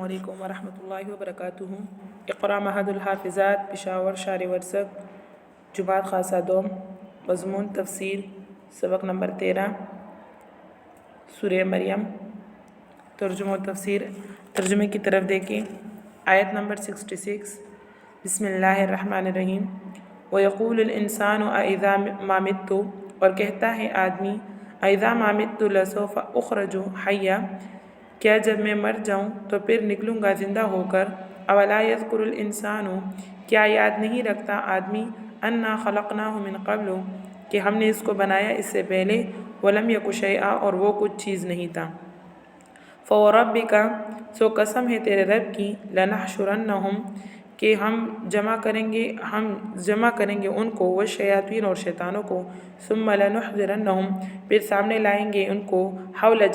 السلام علیکم ورحمۃ اللہ وبرکاتہ۔ اقرا محد الحافظات پشاور شار ورثت جماعت خاصہ دوم مضمون تفسیر سبق نمبر 13 سورہ مریم ترجمہ و تفسیر۔ ترجمے کی طرف دیکھیں، آیت نمبر 66۔ بسم اللہ الرحمن الرحیم۔ وَيَقُولُ الْإِنسَانُ أَإِذَا مَا مِتُّ، اور کہتا ہے آدمی أَإِذَا مَا مِتُّ لَسَوْفَ أُخْرَجُ حَيًّا، کیا جب میں مر جاؤں تو پھر نکلوں گا زندہ ہو کر۔ اولا یذکر الانسان، کیا یاد نہیں رکھتا آدمی انا خلقناہ من قبل، کہ ہم نے اس کو بنایا اس سے پہلے، ولم یک شیئا، اور وہ کچھ چیز نہیں تھا۔ فوربک، سو قسم ہے تیرے رب کی، لنحشرنہم، کہ ہم جمع کریں گے ان کو، والشیاطین، اور شیطانوں کو، ثم لنحضرنہم، پھر سامنے لائیں گے ان کو، حول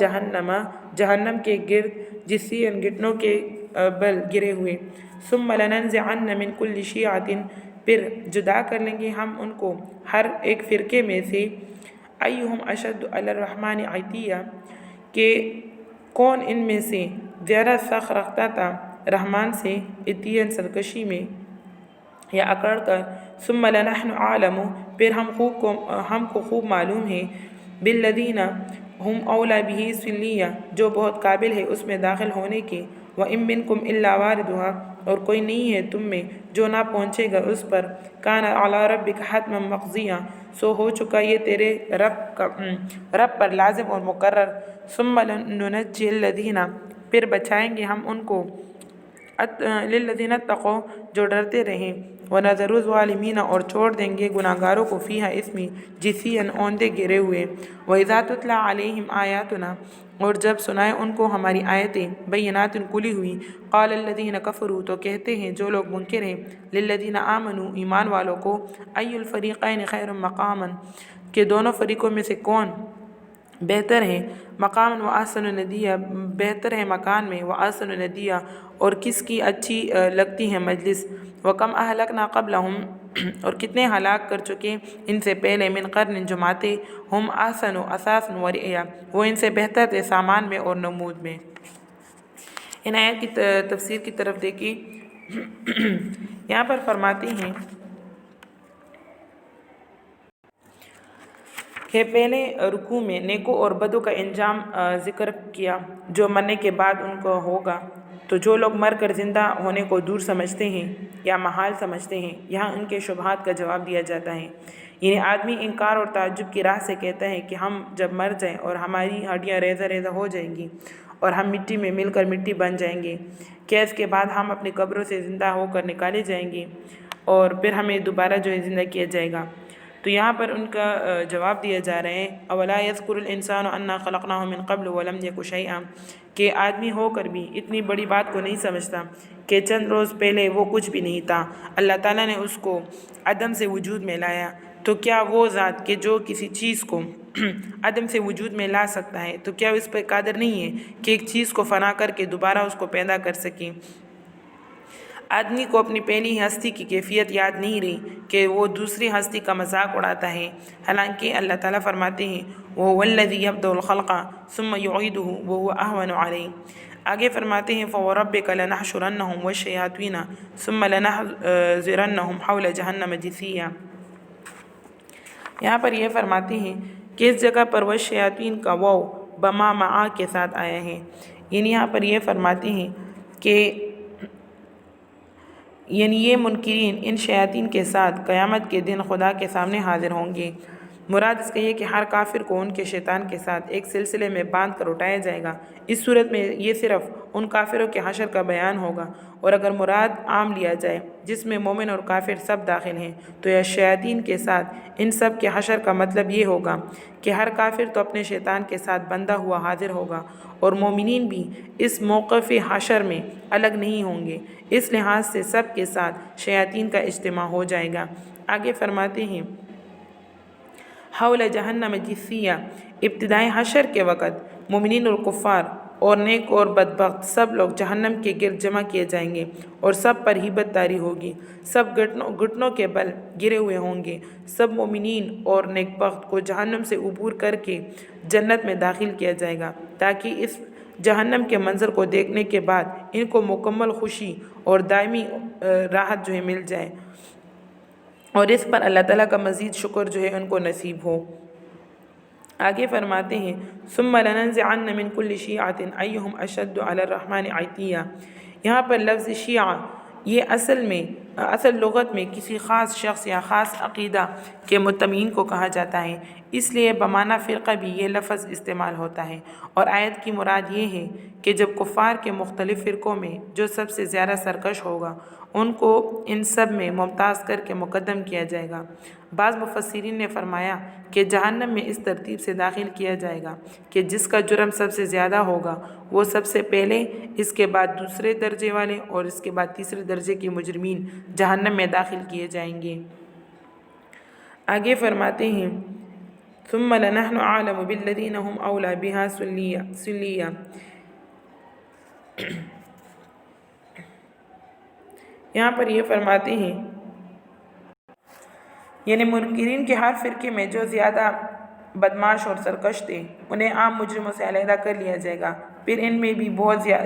جہنم کے گرد، جثین، گھٹنوں کے بل گرے ہوئے، ثم لننزعن من کل شیعۃ، پھر جدا کر لیں گے ہم ان کو ہر ایک فرقے میں سے، ایہم اشد علی الرحمن عتیہ، کہ کون ان میں سے زیادہ سخت رکھتا تھا رحمان سے، عتیاً سرکشی میں یا اکڑ کر، ثم لنحن اعلم، پھر ہم کو خوب معلوم ہے، بالذین، ہم اولا بہ صلیہ، جو بہت قابل ہے اس میں داخل ہونے کے، وَإِن مِّنكُمْ إِلَّا وَارِدُهَا، اور کوئی نہیں ہے تم میں جو نہ پہنچے گا اس پر، كَانَ عَلَىٰ رَبِّكَ حَتْمًا مَقْضِيًّا، سو ہو چکا یہ تیرے رب پر لازم اور مقرر، ثُمَّ نُنَجِّي الَّذِينَ، پھر بچائیں گے ہم ان کو، لِلَّذِينَ اتَّقَوْا، جو ڈرتے رہیں، وَنَذَرُ الظَّالِمِينَ، اور چھوڑ دیں گے گناہگاروں کو، فیہا اس میں، جثیًا، اوندے گرے ہوئے، وَإِذَا تُتْلَىٰ عَلَيْهِمْ آیاتنا، اور جب سنائے ان کو ہماری آیتیں، بینات، کھلی ہوئی، قال الذین کفروا، تو کہتے ہیں جو لوگ منکر ہیں، للذین آمنوا، ایمان والوں کو، ای الفریقین خیر مقاما، کہ دونوں فریقوں میں سے کون بہتر ہے، مقام و احسن ندیہ، بہتر ہے مکان میں، و احسن ندیہ، اور کس کی اچھی لگتی ہے مجلس، وکم اہلکنا قبلہم، اور کتنے ہلاک کر چکے ان سے پہلے، من قرن، جماعتیں، ہم احسن اثاثا و رئیا، وہ ان سے بہتر تھے سامان میں اور نمود میں۔ ان آیت کی تفسیر کی طرف دیکھیں، یہاں پر فرماتے ہیں کہ پہلے رکوع میں نیکوں اور بدوں کا انجام ذکر کیا جو مرنے کے بعد ان کو ہوگا، تو جو لوگ مر کر زندہ ہونے کو دور سمجھتے ہیں یا محال سمجھتے ہیں، یہاں ان کے شبہات کا جواب دیا جاتا ہے۔ یعنی آدمی انکار اور تعجب کی راہ سے کہتا ہے کہ ہم جب مر جائیں اور ہماری ہڈیاں ریزہ ریزہ ہو جائیں گی اور ہم مٹی میں مل کر مٹی بن جائیں گے، کیا اس کے بعد ہم اپنی قبروں سے زندہ ہو کر نکالے جائیں گے اور پھر ہمیں دوبارہ جو ہے زندہ کیا جائے گا؟ تو یہاں پر ان کا جواب دیا جا رہا ہے، اولا یذکر الانسان انا خلقناہ من قبل ولم یک شیئا، کہ آدمی ہو کر بھی اتنی بڑی بات کو نہیں سمجھتا کہ چند روز پہلے وہ کچھ بھی نہیں تھا، اللہ تعالیٰ نے اس کو عدم سے وجود میں لایا۔ تو کیا وہ ذات کہ جو کسی چیز کو عدم سے وجود میں لا سکتا ہے، تو کیا اس پر قادر نہیں ہے کہ ایک چیز کو فنا کر کے دوبارہ اس کو پیدا کر سکے؟ آدمی کو اپنی پہلی ہستی کی کیفیت یاد نہیں رہی کہ وہ دوسری ہستی کا مذاق اڑاتا ہے، حالانکہ اللہ تعالیٰ فرماتے ہیں وَهُوَ الَّذِي يَبْدَأُ الْخَلْقَ ثُمَّ يُعِيدُهُ وَهُوَ أَهْوَنُ عَلَيْهِ، آگے فرماتے ہیں فَوَرَبِّكَ لَنَحْشُرَنَّهُمْ وَالشَّيَاطِينَ ثُمَّ لَنَحْضِرَنَّهُمْ حَوْلَ جَهَنَّمَ جِثِيًّا۔ یہاں پر یہ فرماتے ہیں کہ اس جگہ پر والشیاطین کا واو بما معا کے ساتھ آیا ہے، یعنی یہاں پر یہ فرماتے ہیں کہ یہ منکرین ان شیاطین کے ساتھ قیامت کے دن خدا کے سامنے حاضر ہوں گے۔ مراد اس کا یہ کہ ہر کافر کو ان کے شیطان کے ساتھ ایک سلسلے میں باندھ کر اٹھایا جائے گا۔ اس صورت میں یہ صرف ان کافروں کے حشر کا بیان ہوگا، اور اگر مراد عام لیا جائے جس میں مومن اور کافر سب داخل ہیں، تو یہ شیاطین کے ساتھ ان سب کے حشر کا مطلب یہ ہوگا کہ ہر کافر تو اپنے شیطان کے ساتھ بندھا ہوا حاضر ہوگا، اور مومنین بھی اس موقف حشر میں الگ نہیں ہوں گے، اس لحاظ سے سب کے ساتھ شیاطین کا اجتماع ہو جائے گا۔ آگے فرماتے ہیں حول جہنم جثیہ، ابتدائی حشر کے وقت مومنین اور کفار اور نیک اور بدبخت سب لوگ جہنم کے گرد جمع کیے جائیں گے، اور سب پر ہیبت تاری ہوگی، سب گھٹنوں کے بل گرے ہوئے ہوں گے۔ سب مومنین اور نیک بخت کو جہنم سے عبور کر کے جنت میں داخل کیا جائے گا، تاکہ اس جہنم کے منظر کو دیکھنے کے بعد ان کو مکمل خوشی اور دائمی راحت جو ہے مل جائے، اور اس پر اللہ تعالیٰ کا مزید شکر جو ہے ان کو نصیب ہو۔ آگے فرماتے ہیں ثم لننزعن من كل شیعۃ ایہم اشد علی الرحمن عتیہ۔ یہاں پر لفظ شیعہ یہ اصل لغت میں کسی خاص شخص یا خاص عقیدہ کے متبعین کو کہا جاتا ہے، اس لیے بمعنی فرقہ بھی یہ لفظ استعمال ہوتا ہے، اور آیت کی مراد یہ ہے کہ جب کفار کے مختلف فرقوں میں جو سب سے زیادہ سرکش ہوگا ان کو ان سب میں ممتاز کر کے مقدم کیا جائے گا۔ بعض مفسرین نے فرمایا کہ جہنم میں اس ترتیب سے داخل کیا جائے گا کہ جس کا جرم سب سے زیادہ ہوگا وہ سب سے پہلے، اس کے بعد دوسرے درجے والے، اور اس کے بعد تیسرے درجے کے مجرمین جہنم میں داخل کیے جائیں گے۔ آگے فرماتے ہیں ثم لنحن اعلم بالذین هم اولی بها صلیہ۔ یہاں پر یہ فرماتے ہیں یعنی منکرین کے ہر فرقے میں جو زیادہ بدماش اور سرکش تھے انہیں عام مجرموں سے علیحدہ کر لیا جائے گا، پھر ان میں بھی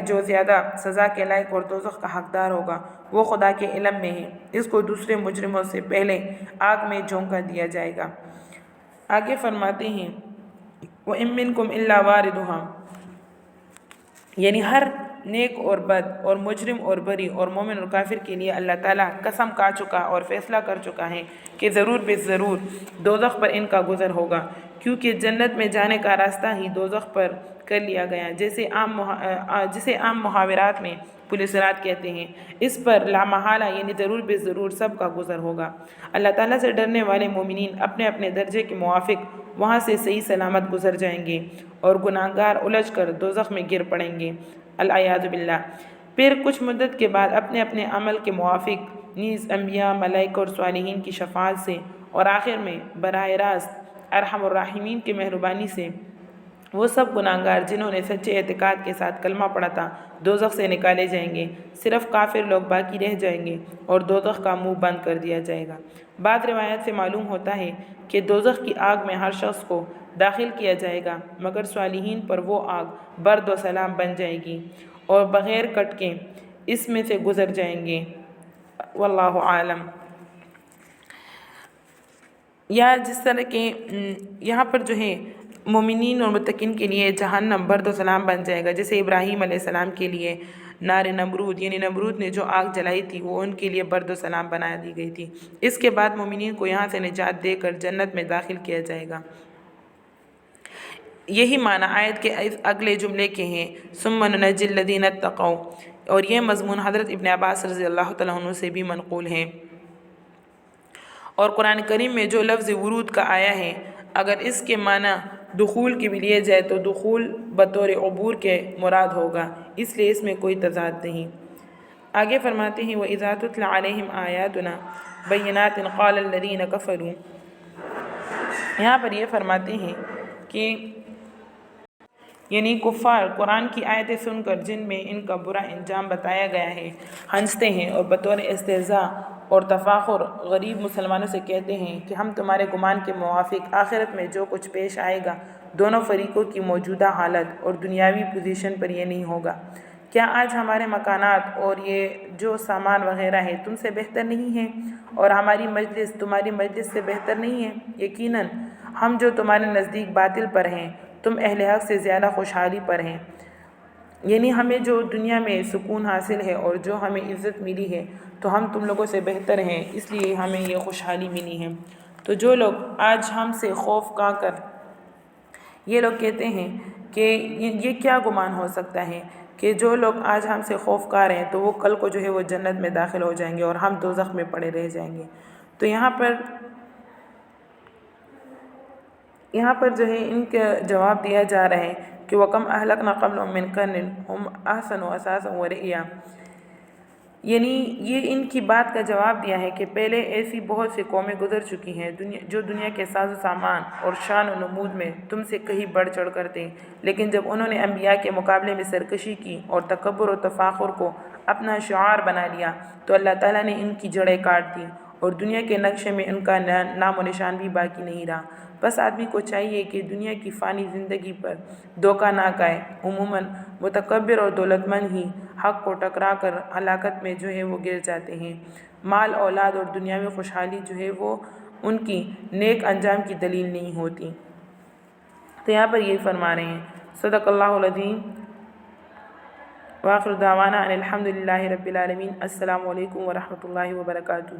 جو زیادہ سزا کے لائق اور دوزخ کا حقدار ہوگا وہ خدا کے علم میں ہے، اس کو دوسرے مجرموں سے پہلے آگ میں جھونکا دیا جائے گا۔ آگے فرماتے ہیں وَإِن مِّنكُمْ إِلَّا وَارِدُهَا، یعنی ہر نیک اور بد اور مجرم اور بری اور مومن اور کافر کے لیے اللہ تعالیٰ قسم کھا چکا اور فیصلہ کر چکا ہے کہ ضرور بے ضرور دوزخ پر ان کا گزر ہوگا، کیونکہ جنت میں جانے کا راستہ ہی دوزخ پر کر لیا گیا، جسے عام محاورات میں پل صراط کہتے ہیں۔ اس پر لامحالہ یعنی ضرور بے ضرور سب کا گزر ہوگا۔ اللہ تعالیٰ سے ڈرنے والے مومنین اپنے اپنے درجے کے موافق وہاں سے صحیح سلامت گزر جائیں گے، اور گناہگار الجھ کر دوزخ میں گر پڑیں گے، العیاذ باللہ۔ پھر کچھ مدت کے بعد اپنے اپنے عمل کے موافق نیز انبیاء، ملائکہ اور صالحین کی شفاعت سے، اور آخر میں براہ راست ارحم الراحمین کی مہربانی سے وہ سب گناہگار جنہوں نے سچے اعتقاد کے ساتھ کلمہ پڑھا تھا دوزخ سے نکالے جائیں گے، صرف کافر لوگ باقی رہ جائیں گے اور دوزخ کا منہ بند کر دیا جائے گا۔ بعض روایات سے معلوم ہوتا ہے کہ دوزخ کی آگ میں ہر شخص کو داخل کیا جائے گا مگر صالحین پر وہ آگ برد و سلام بن جائے گی اور بغیر کٹ کے اس میں سے گزر جائیں گے، واللہ عالم۔ یا جس طرح کہ یہاں پر جو ہے مومنین اور متقین کے لیے جہنم برد و سلام بن جائے گا، جیسے ابراہیم علیہ السلام کے لیے نار نمرود یعنی نمرود نے جو آگ جلائی تھی وہ ان کے لیے برد و سلام بنا دی گئی تھی۔ اس کے بعد مومنین کو یہاں سے نجات دے کر جنت میں داخل کیا جائے گا۔ یہی معنی آیت کے اگلے جملے کے ہیں ثم ننجی الذین اتقوا، اور یہ مضمون حضرت ابن عباس رضی اللہ تعالیٰ عنہ سے بھی منقول ہے۔ اور قرآن کریم میں جو لفظ ورود کا آیا ہے اگر اس کے معنی دخول کے بھی لیے جائے تو دخول بطور عبور کے مراد ہوگا، اس لیے اس میں کوئی تضاد نہیں۔ آگے فرماتے ہیں وَإِذَا تُتْلَى عَلَيْهِمْ آيَاتُنَا بَيِّنَاتٍ قَالَ الَّذِينَ كَفَرُوا۔ یہاں پر یہ فرماتے ہیں کہ یعنی کفار قرآن کی آیتیں سن کر جن میں ان کا برا انجام بتایا گیا ہے ہنستے ہیں اور بطور استہزاء اور تفاخر غریب مسلمانوں سے کہتے ہیں کہ ہم تمہارے گمان کے موافق آخرت میں جو کچھ پیش آئے گا دونوں فریقوں کی موجودہ حالت اور دنیاوی پوزیشن پر یہ نہیں ہوگا، کیا آج ہمارے مکانات اور یہ جو سامان وغیرہ ہے تم سے بہتر نہیں ہے، اور ہماری مجلس تمہاری مجلس سے بہتر نہیں ہے؟ یقیناً ہم جو تمہارے نزدیک باطل پر ہیں تم اہل حق سے زیادہ خوشحالی پر ہیں، یعنی ہمیں جو دنیا میں سکون حاصل ہے اور جو ہمیں عزت ملی ہے تو ہم تم لوگوں سے بہتر ہیں، اس لیے ہمیں یہ خوشحالی ملی ہے۔ تو جو لوگ آج ہم سے خوف کھا کر یہ لوگ کہتے ہیں کہ یہ کیا گمان ہو سکتا ہے کہ جو لوگ آج ہم سے خوف کھا رہے ہیں تو وہ کل کو جو ہے وہ جنت میں داخل ہو جائیں گے اور ہم دوزخ میں پڑے رہ جائیں گے۔ تو یہاں پر جو ہے ان کا جواب دیا جا رہا ہے کہ وَكَمْ أَهْلَكْنَا قَبْلَهُم مِّن قَرْنٍ هُمْ أَحْسَنُ أَثَاثًا وَرِئْيًا، یعنی یہ ان کی بات کا جواب دیا ہے کہ پہلے ایسی بہت سی قومیں گزر چکی ہیں جو دنیا کے ساز و سامان اور شان و نمود میں تم سے کہیں بڑھ چڑھ کر تھے، لیکن جب انہوں نے انبیاء کے مقابلے میں سرکشی کی اور تکبر و تفاخر کو اپنا شعار بنا لیا تو اللہ تعالیٰ نے ان کی جڑیں کاٹ دی اور دنیا کے نقشے میں ان کا نام و نشان بھی باقی نہیں رہا۔ بس آدمی کو چاہیے کہ دنیا کی فانی زندگی پر دھوکہ نہ کھائے۔ عموماً متکبر اور دولت مند ہی حق کو ٹکرا کر ہلاکت میں جو ہے وہ گر جاتے ہیں۔ مال، اولاد اور دنیاوی خوشحالی جو ہے وہ ان کی نیک انجام کی دلیل نہیں ہوتی۔ تو یہاں پر یہ فرما رہے ہیں صدق اللہ العظیم۔ وآخر دعوانا ان الحمد للہ رب العالمین۔ السلام علیکم ورحمۃ اللہ وبرکاتہ۔